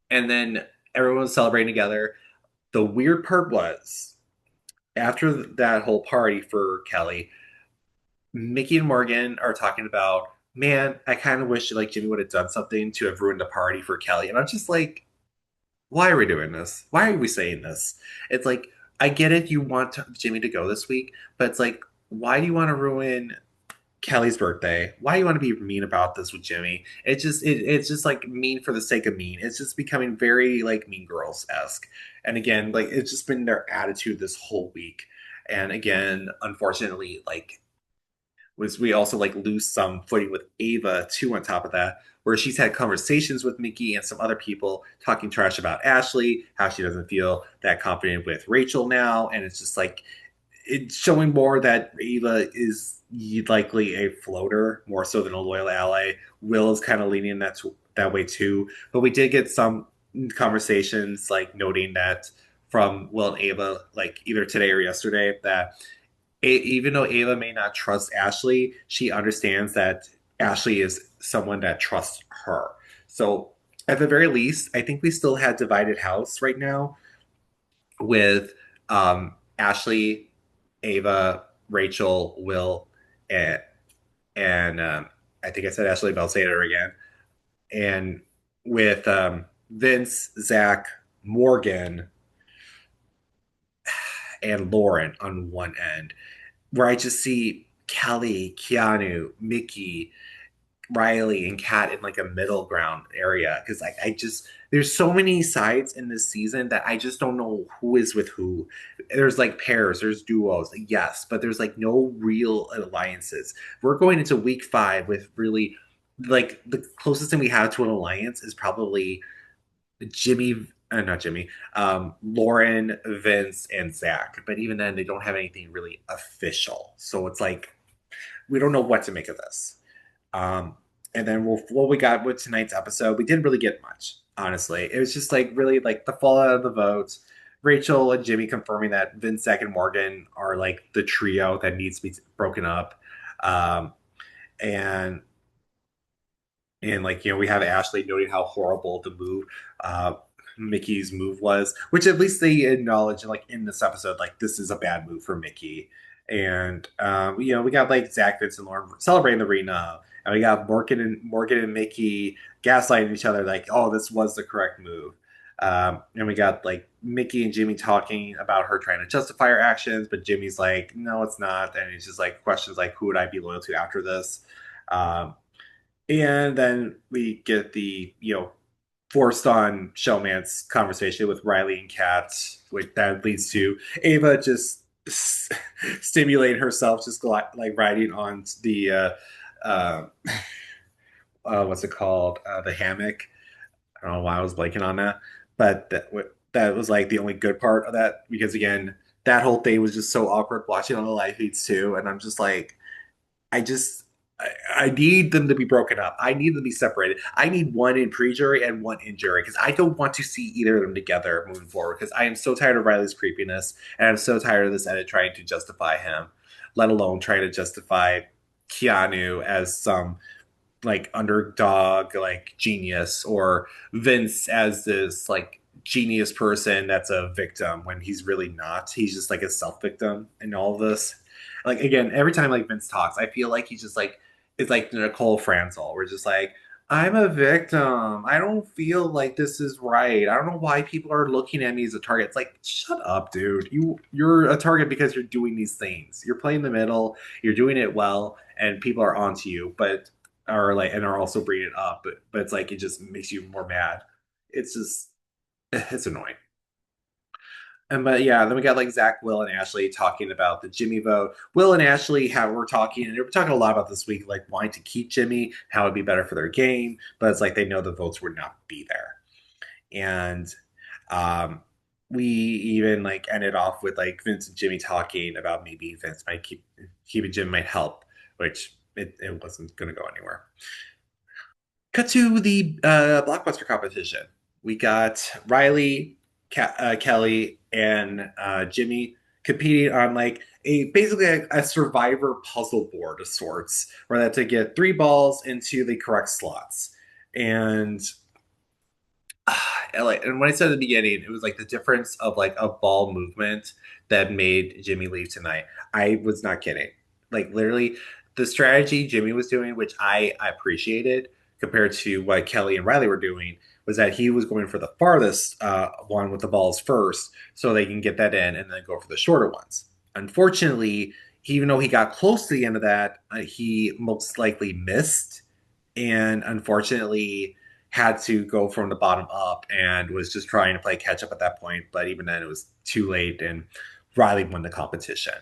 and then everyone was celebrating together. The weird part was after that whole party for Kelly, Mickey and Morgan are talking about, man, I kind of wish like Jimmy would have done something to have ruined the party for Kelly. And I'm just like, why are we doing this? Why are we saying this? It's like, I get it, you want Jimmy to go this week, but it's like, why do you want to ruin Kelly's birthday? Why do you want to be mean about this with Jimmy? It's just like mean for the sake of mean. It's just becoming very like Mean Girls esque. And again, like it's just been their attitude this whole week. And again, unfortunately, like was we also like lose some footing with Ava too on top of that, where she's had conversations with Mickey and some other people talking trash about Ashley, how she doesn't feel that confident with Rachel now, and it's just like it's showing more that Ava is likely a floater more so than a loyal ally. Will is kind of leaning that way too, but we did get some conversations like noting that from Will and Ava, like either today or yesterday, that even though Ava may not trust Ashley, she understands that Ashley is someone that trusts her. So at the very least, I think we still had divided house right now with Ashley, Ava, Rachel, Will, and I think I said Ashley, but I'll say it again. And with Vince, Zach, Morgan, and Lauren on one end, where I just see Kelly, Keanu, Mickey, Riley, and Kat in like a middle ground area. Because like I just there's so many sides in this season that I just don't know who is with who. There's like pairs, there's duos, yes, but there's like no real alliances. We're going into week 5 with really like the closest thing we have to an alliance is probably Jimmy, not Jimmy, Lauren, Vince, and Zach. But even then, they don't have anything really official. So it's like we don't know what to make of this. Um, and then what we got with tonight's episode, we didn't really get much, honestly. It was just like really like the fallout of the votes. Rachel and Jimmy confirming that Vince, Zach, and Morgan are like the trio that needs to be broken up. Um, and like, we have Ashley noting how horrible the move, uh, Mickey's move was, which at least they acknowledge, like in this episode, like this is a bad move for Mickey. And we got like Zach, Vince, and Lauren celebrating the arena, and we got Morgan and Mickey gaslighting each other, like, oh, this was the correct move. And we got like Mickey and Jimmy talking about her trying to justify her actions, but Jimmy's like, no, it's not, and he's just like questions like, who would I be loyal to after this? And then we get the, forced on showmance conversation with Riley and Kat, which that leads to Ava just stimulating herself, just like riding on the, uh, what's it called? The hammock. I don't know why I was blanking on that, but that was like the only good part of that, because again, that whole thing was just so awkward watching on the live feeds too. And I'm just like, I just I need them to be broken up. I need them to be separated. I need one in pre-jury and one in jury, because I don't want to see either of them together moving forward. Because I am so tired of Riley's creepiness, and I'm so tired of this edit trying to justify him, let alone trying to justify Keanu as some like underdog, like genius, or Vince as this like genius person that's a victim when he's really not. He's just like a self victim in all of this. Like again, every time like Vince talks, I feel like he's just like it's like Nicole Franzel. We're just like, I'm a victim. I don't feel like this is right. I don't know why people are looking at me as a target. It's like, shut up, dude. You're a target because you're doing these things. You're playing the middle. You're doing it well, and people are onto you. But are like and are also bringing it up, but it's like it just makes you more mad. It's just it's annoying. And but yeah, then we got like Zach, Will, and Ashley talking about the Jimmy vote. Will and Ashley have we're talking, and they were talking a lot about this week, like wanting to keep Jimmy, how it'd be better for their game, but it's like they know the votes would not be there. And um we even like ended off with like Vince and Jimmy talking about maybe Vince might keeping Jim might help, which it wasn't gonna go anywhere. Cut to the blockbuster competition. We got Riley, Kelly, and Jimmy competing on like a basically a survivor puzzle board of sorts, where they had to get three balls into the correct slots. And and when I said at the beginning, it was like the difference of like a ball movement that made Jimmy leave tonight. I was not kidding. Like literally, the strategy Jimmy was doing, which I appreciated compared to what Kelly and Riley were doing, was that he was going for the farthest one with the balls first, so they can get that in and then go for the shorter ones. Unfortunately, even though he got close to the end of that, he most likely missed, and unfortunately had to go from the bottom up and was just trying to play catch up at that point. But even then, it was too late, and Riley won the competition,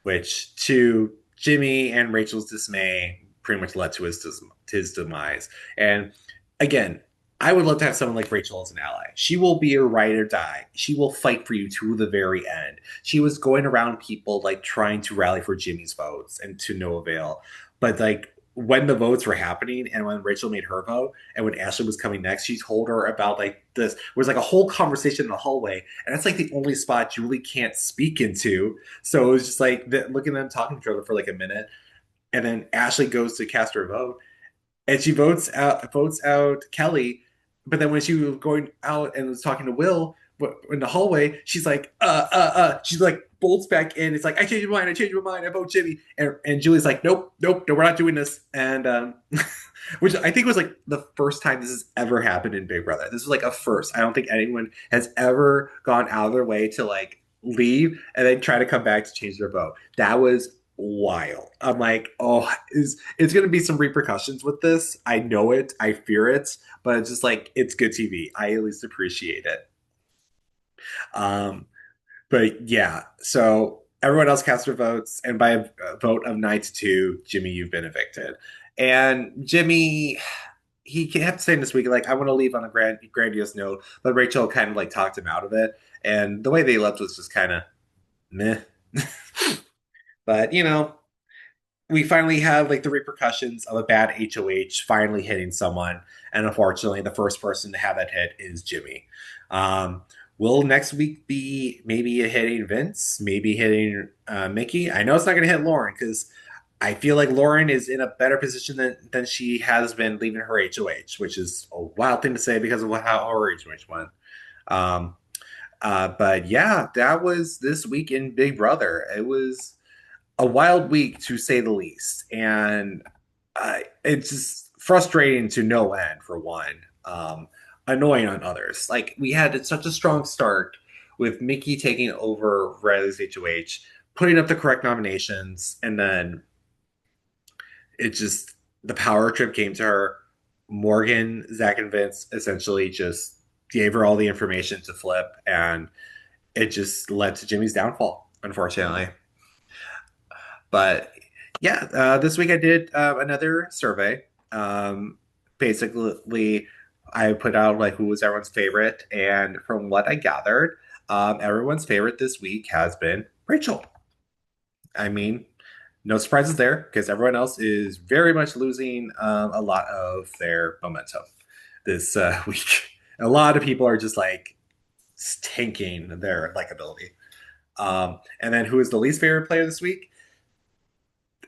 which to Jimmy and Rachel's dismay pretty much led to his demise. And again, I would love to have someone like Rachel as an ally. She will be your ride or die. She will fight for you to the very end. She was going around people like trying to rally for Jimmy's votes and to no avail. But like when the votes were happening and when Rachel made her vote and when Ashley was coming next, she told her about like this. It was like a whole conversation in the hallway, and that's like the only spot Julie can't speak into. So it was just like looking at them talking to each other for like a minute, and then Ashley goes to cast her vote, and she votes out Kelly. But then when she was going out and was talking to Will in the hallway, she's like, she's like bolts back in. It's like, I changed my mind. I changed my mind. I vote Jimmy. And Julie's like, nope, nope, no, we're not doing this. And which I think was like the first time this has ever happened in Big Brother. This was like a first. I don't think anyone has ever gone out of their way to like leave and then try to come back to change their vote. That was wild. I'm like, oh, is it's going to be some repercussions with this. I know it. I fear it, but it's just like it's good TV. I at least appreciate it. Um, but yeah, so everyone else cast their votes, and by a vote of 9-2, Jimmy, you've been evicted. And Jimmy, he kept saying this week, like, I want to leave on a grandiose note, but Rachel kind of like talked him out of it. And the way they left was just kind of meh. But, we finally have like the repercussions of a bad HOH finally hitting someone. And unfortunately, the first person to have that hit is Jimmy. Um, will next week be maybe hitting Vince, maybe hitting Mickey? I know it's not going to hit Lauren because I feel like Lauren is in a better position than she has been leaving her HOH, which is a wild thing to say because of how her HOH went. Um, but yeah, that was this week in Big Brother. It was a wild week to say the least, and it's just frustrating to no end for one, annoying on others. Like we had such a strong start with Mickey taking over Riley's HOH, putting up the correct nominations, and then it just the power trip came to her. Morgan, Zach, and Vince essentially just gave her all the information to flip, and it just led to Jimmy's downfall, unfortunately. But yeah, this week I did another survey. Um, Basically, I put out like who was everyone's favorite, and from what I gathered, everyone's favorite this week has been Rachel. I mean, no surprises there because everyone else is very much losing a lot of their momentum this week. A lot of people are just like tanking their likability. And then who is the least favorite player this week?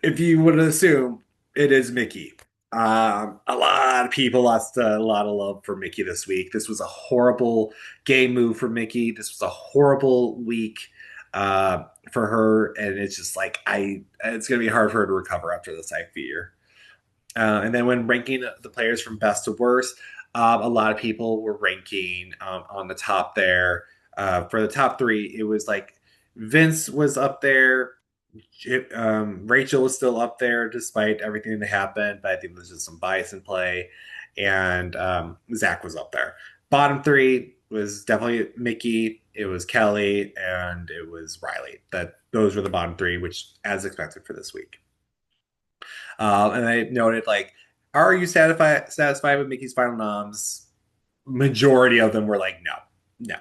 If you would assume it is Mickey. A lot of people lost a lot of love for Mickey this week. This was a horrible game move for Mickey. This was a horrible week for her, and it's just like it's going to be hard for her to recover after this. I fear. And then when ranking the players from best to worst, a lot of people were ranking on the top there. For the top three, it was like Vince was up there. Rachel was still up there despite everything that happened, but I think there's just some bias in play. And Zach was up there. Bottom three was definitely Mickey, it was Kelly, and it was Riley. Those were the bottom three, which as expected for this week. And I noted like, are you satisfied with Mickey's final noms? Majority of them were like, no, no.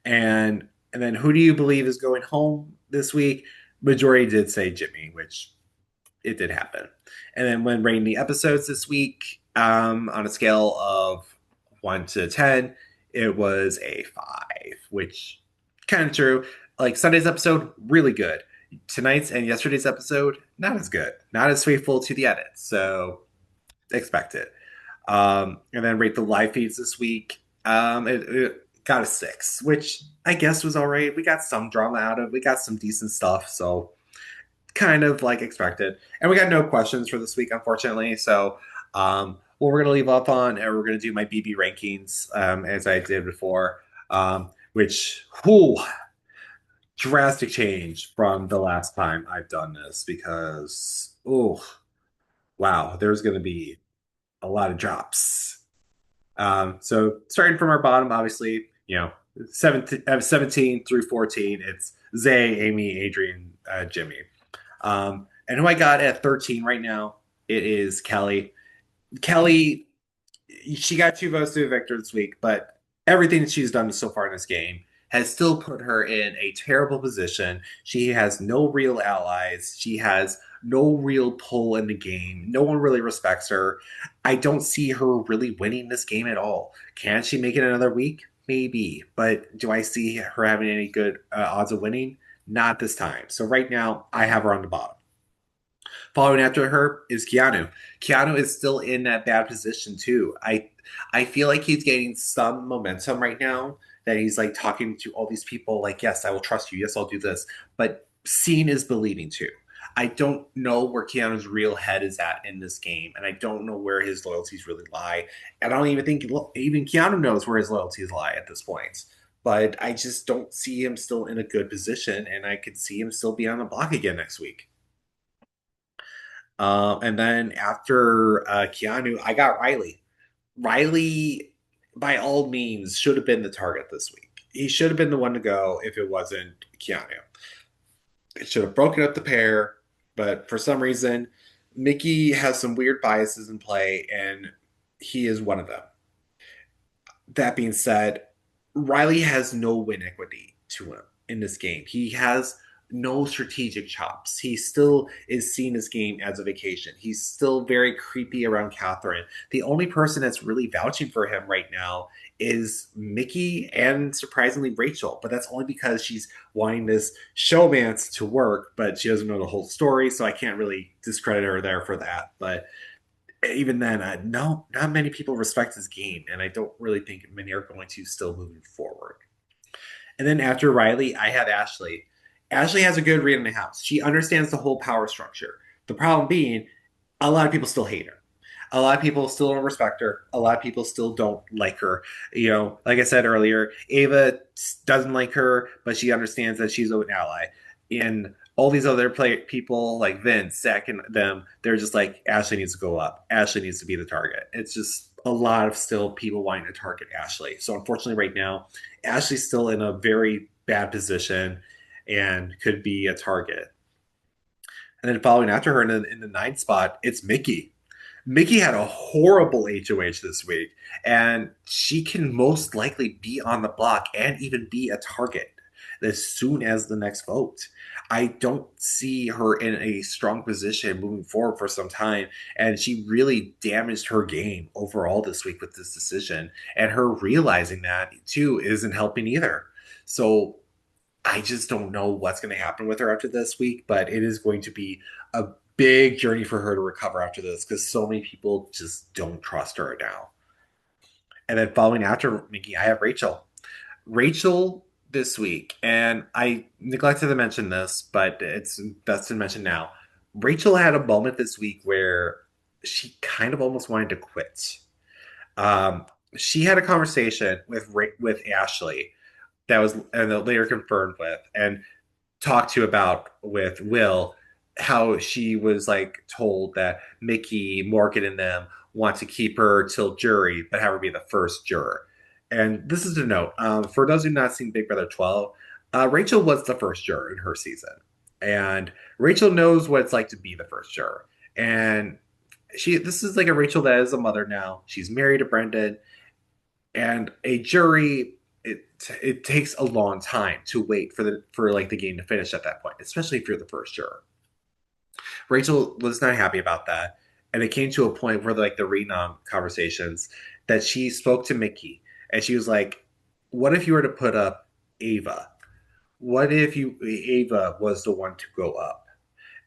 And then who do you believe is going home this week? Majority did say Jimmy, which it did happen. And then when rating the episodes this week, on a scale of 1 to 10, it was a 5, which kind of true. Like Sunday's episode, really good. Tonight's and yesterday's episode, not as good, not as faithful to the edit. So expect it. And then rate the live feeds this week. It got a 6, which I guess was all right. We got some drama out of it. We got some decent stuff. So kind of like expected. And we got no questions for this week, unfortunately. So what we're going to leave off on, and we're going to do my BB rankings as I did before, which, whew, drastic change from the last time I've done this because, oh, wow, there's going to be a lot of drops. So starting from our bottom, obviously, 17 through 14, it's Zay, Amy, Adrian, Jimmy. And who I got at 13 right now, it is Kelly. Kelly, she got 2 votes to Victor this week, but everything that she's done so far in this game has still put her in a terrible position. She has no real allies. She has no real pull in the game. No one really respects her. I don't see her really winning this game at all. Can she make it another week? Maybe. But do I see her having any good odds of winning? Not this time. So right now, I have her on the bottom. Following after her is Keanu. Keanu is still in that bad position too. I feel like he's gaining some momentum right now that he's like talking to all these people like, yes, I will trust you. Yes, I'll do this. But seeing is believing too. I don't know where Keanu's real head is at in this game, and I don't know where his loyalties really lie. And I don't even think even Keanu knows where his loyalties lie at this point. But I just don't see him still in a good position, and I could see him still be on the block again next week. And then after Keanu, I got Riley. Riley, by all means, should have been the target this week. He should have been the one to go if it wasn't Keanu. It should have broken up the pair, but for some reason, Mickey has some weird biases in play, and he is one of them. That being said, Riley has no win equity to him in this game. He has no strategic chops. He still is seeing his game as a vacation. He's still very creepy around Catherine. The only person that's really vouching for him right now is Mickey and surprisingly Rachel, but that's only because she's wanting this showmance to work, but she doesn't know the whole story, so I can't really discredit her there for that. But even then, no, not many people respect his game, and I don't really think many are going to still moving forward. And then after Riley, I have Ashley. Ashley has a good read in the house. She understands the whole power structure. The problem being, a lot of people still hate her. A lot of people still don't respect her. A lot of people still don't like her. Like I said earlier, Ava doesn't like her, but she understands that she's an ally. And all these other people like Vince, Zach, and them, they're just like, Ashley needs to go up. Ashley needs to be the target. It's just a lot of still people wanting to target Ashley. So unfortunately, right now, Ashley's still in a very bad position and could be a target. And then following after her in the ninth spot, it's Mickey. Mickey had a horrible HOH this week, and she can most likely be on the block and even be a target as soon as the next vote. I don't see her in a strong position moving forward for some time, and she really damaged her game overall this week with this decision. And her realizing that too isn't helping either. So I just don't know what's going to happen with her after this week, but it is going to be a big journey for her to recover after this because so many people just don't trust her now. And then following after Mickey, I have Rachel. Rachel this week, and I neglected to mention this, but it's best to mention now. Rachel had a moment this week where she kind of almost wanted to quit. Um, she had a conversation with Ashley that was and later confirmed with and talked to about with Will how she was like told that Mickey, Morgan, and them want to keep her till jury, but have her be the first juror. And this is a note for those who have not seen Big Brother 12. Rachel was the first juror in her season, and Rachel knows what it's like to be the first juror. And this is like a Rachel that is a mother now. She's married to Brendan, and a jury it takes a long time to wait for like the game to finish at that point, especially if you're the first juror. Rachel was not happy about that, and it came to a point where like the renom conversations that she spoke to Mickey, and she was like, "What if you were to put up Ava? What if you Ava was the one to go up?"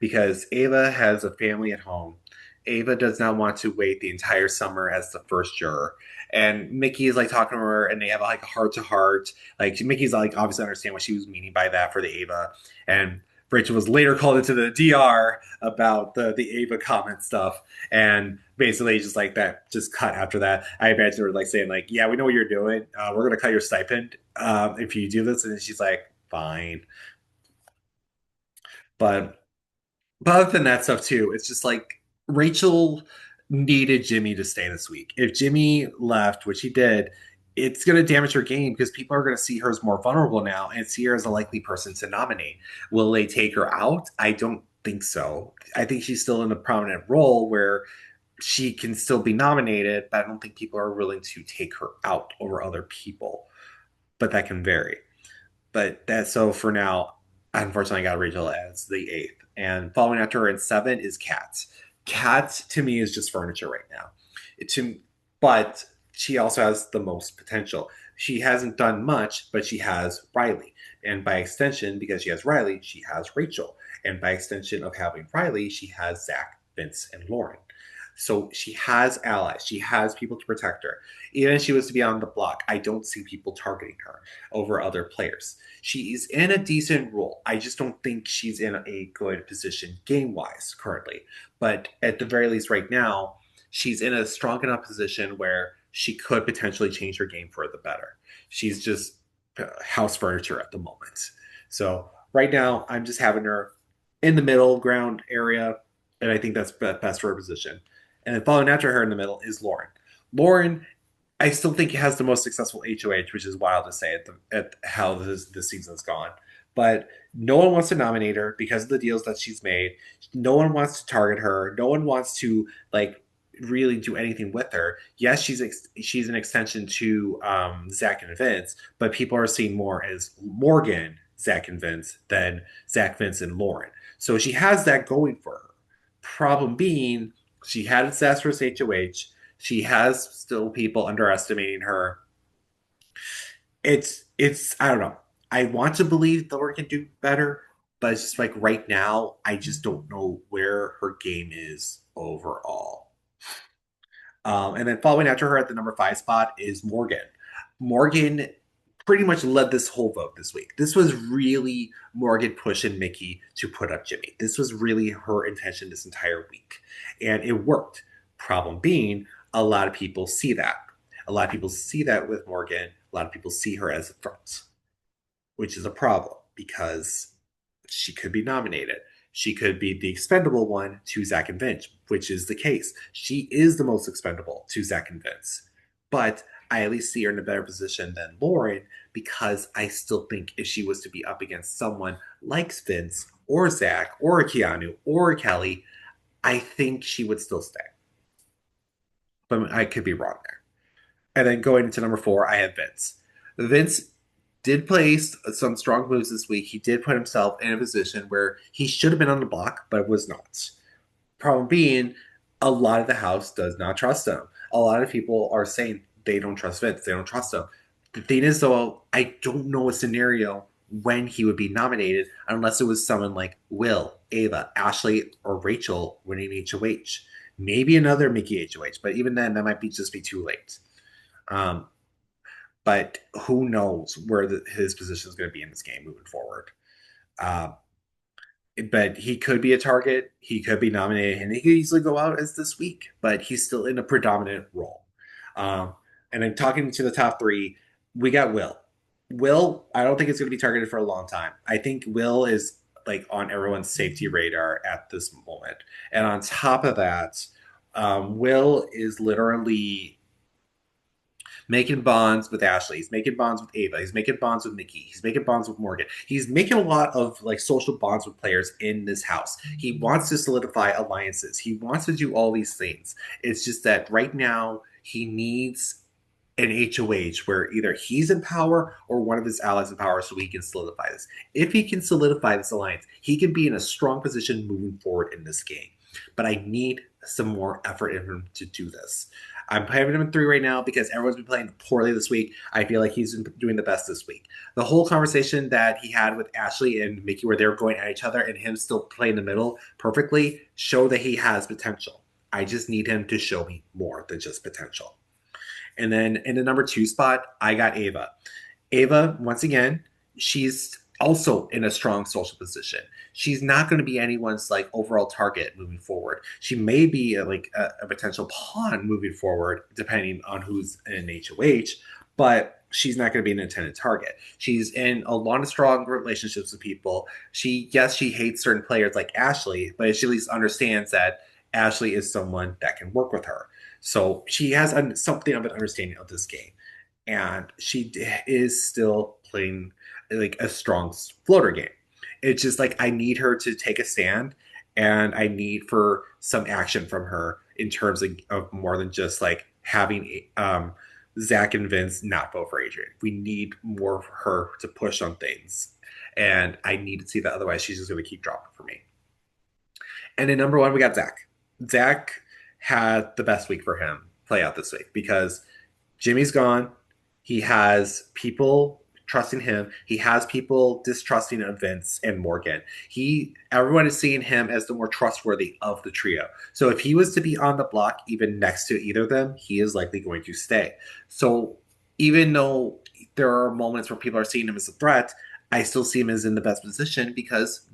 Because Ava has a family at home. Ava does not want to wait the entire summer as the first juror. And Mickey is like talking to her and they have like a heart to heart. Like Mickey's like obviously understand what she was meaning by that for the Ava. And Rachel was later called into the DR about the Ava comment stuff. And basically just like that just cut after that. I imagine her like saying like, yeah, we know what you're doing. We're going to cut your stipend if you do this. And then she's like, fine. But But other than that stuff too, it's just like Rachel needed Jimmy to stay this week. If Jimmy left, which he did, it's going to damage her game because people are going to see her as more vulnerable now and see her as a likely person to nominate. Will they take her out? I don't think so. I think she's still in a prominent role where she can still be nominated, but I don't think people are willing to take her out over other people. But that can vary. But that's so for now. Unfortunately, I got Rachel as the eighth, and following after her in seven is Kat. Kat to me is just furniture right now. But she also has the most potential. She hasn't done much, but she has Riley, and by extension, because she has Riley, she has Rachel, and by extension of having Riley, she has Zach, Vince, and Lauren. So she has allies. She has people to protect her. Even if she was to be on the block, I don't see people targeting her over other players. She's in a decent role. I just don't think she's in a good position game wise currently. But at the very least, right now, she's in a strong enough position where she could potentially change her game for the better. She's just house furniture at the moment. So right now, I'm just having her in the middle ground area, and I think that's best for her position. And then following after her in the middle is Lauren. Lauren, I still think has the most successful HOH, which is wild to say at how this season's gone. but no one wants to nominate her because of the deals that she's made. No one wants to target her. No one wants to like really do anything with her. Yes, she's an extension to Zach and Vince, but people are seeing more as Morgan, Zach and Vince than Zach, Vince, and Lauren. So she has that going for her. Problem being, she had a disastrous HOH. She has still people underestimating her. It's I don't know. I want to believe Thor can do better, but it's just like right now, I just don't know where her game is overall. And then following after her at the number 5 spot is Morgan. Morgan pretty much led this whole vote this week. This was really Morgan pushing Mickey to put up Jimmy. This was really her intention this entire week. And it worked. Problem being, a lot of people see that. A lot of people see that with Morgan. A lot of people see her as a threat, which is a problem because she could be nominated. She could be the expendable one to Zach and Vince, which is the case. She is the most expendable to Zach and Vince. But I at least see her in a better position than Lauren because I still think if she was to be up against someone like Vince or Zach or Keanu or Kelly, I think she would still stay. But I could be wrong there. And then going into number 4, I have Vince. Vince did play some strong moves this week. He did put himself in a position where he should have been on the block, but was not. Problem being, a lot of the house does not trust him. A lot of people are saying they don't trust Vince. They don't trust him. The thing is, though, I don't know a scenario when he would be nominated unless it was someone like Will, Ava, Ashley, or Rachel winning HOH. Maybe another Mickey HOH, but even then, that might be just be too late. Um, but who knows where his position is going to be in this game moving forward. Uh, but he could be a target. He could be nominated, and he could easily go out as this week. But he's still in a predominant role. Um, and then talking to the top 3, we got Will. Will, I don't think it's going to be targeted for a long time. I think Will is like on everyone's safety radar at this moment. And on top of that, Will is literally making bonds with Ashley. He's making bonds with Ava. He's making bonds with Nikki. He's making bonds with Morgan. He's making a lot of like social bonds with players in this house. He wants to solidify alliances. He wants to do all these things. It's just that right now he needs an HOH where either he's in power or one of his allies in power so he can solidify this. If he can solidify this alliance, he can be in a strong position moving forward in this game. But I need some more effort in him to do this. I'm having him in 3 right now because everyone's been playing poorly this week. I feel like he's been doing the best this week. The whole conversation that he had with Ashley and Mickey where they were going at each other and him still playing the middle perfectly show that he has potential. I just need him to show me more than just potential. And then in the number 2 spot, I got Ava. Ava, once again, she's also in a strong social position. She's not going to be anyone's like overall target moving forward. She may be a potential pawn moving forward, depending on who's in HOH, but she's not going to be an intended target. She's in a lot of strong relationships with people. She hates certain players like Ashley, but she at least understands that Ashley is someone that can work with her. So she has something of an understanding of this game. And she is still playing like a strong floater game. It's just like I need her to take a stand and I need for some action from her in terms of more than just like having Zach and Vince not vote for Adrian. We need more of her to push on things. And I need to see that. Otherwise, she's just going to keep dropping for me. And in number 1, we got Zach. Zach had the best week for him play out this week because Jimmy's gone. He has people trusting him. He has people distrusting of Vince and Morgan. Everyone is seeing him as the more trustworthy of the trio. So if he was to be on the block, even next to either of them, he is likely going to stay. So even though there are moments where people are seeing him as a threat, I still see him as in the best position because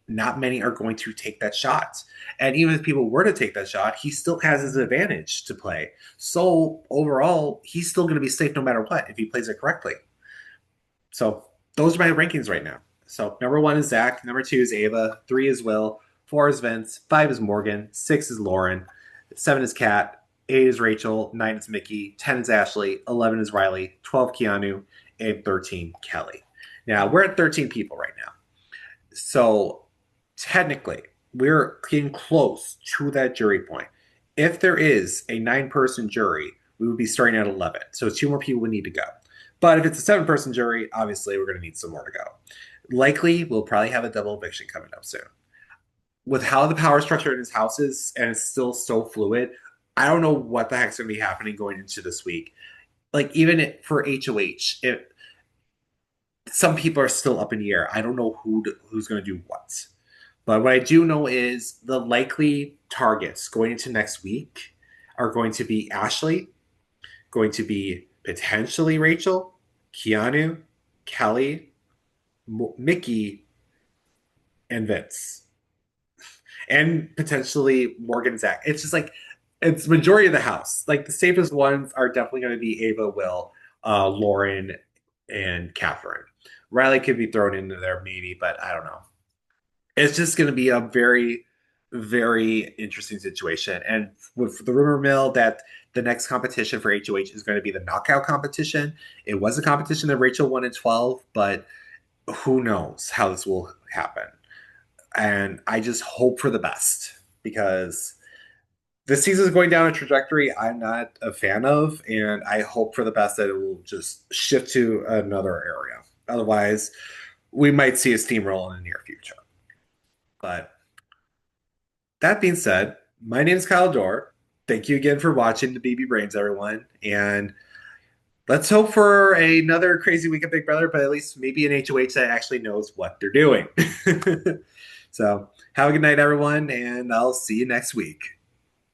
not many are going to take that shot. And even if people were to take that shot, he still has his advantage to play. So overall, he's still going to be safe no matter what if he plays it correctly. So those are my rankings right now. So number 1 is Zach. Number 2 is Ava. 3 is Will. 4 is Vince. 5 is Morgan. 6 is Lauren. 7 is Kat. 8 is Rachel. 9 is Mickey. 10 is Ashley. 11 is Riley. 12 Keanu. And 13 Kelly. Now, we're at 13 people right now. So technically, we're getting close to that jury point. If there is a nine-person jury, we would be starting at 11. So two more people would need to go. But if it's a seven-person jury, obviously we're going to need some more to go. Likely, we'll probably have a double eviction coming up soon. With how the power structure in his house is, and it's still so fluid, I don't know what the heck's going to be happening going into this week. Like, even for HOH, some people are still up in the air. I don't know who's going to do what. But what I do know is the likely targets going into next week are going to be Ashley, going to be potentially Rachel, Keanu, Kelly, Mickey, and Vince, and potentially Morgan, Zach. It's just like it's majority of the house. Like the safest ones are definitely going to be Ava, Will, Lauren, and Catherine. Riley could be thrown into there maybe, but I don't know. It's just going to be a very, very interesting situation. And with the rumor mill that the next competition for HOH is going to be the knockout competition. It was a competition that Rachel won in 12, but who knows how this will happen. And I just hope for the best because this season is going down a trajectory I'm not a fan of, and I hope for the best that it will just shift to another area. Otherwise, we might see a steamroll in the near future. But that being said, my name is Kyle Dorr. Thank you again for watching the BB Brains, everyone. And let's hope for another crazy week of Big Brother, but at least maybe an HOH that actually knows what they're doing. So have a good night, everyone, and I'll see you next week.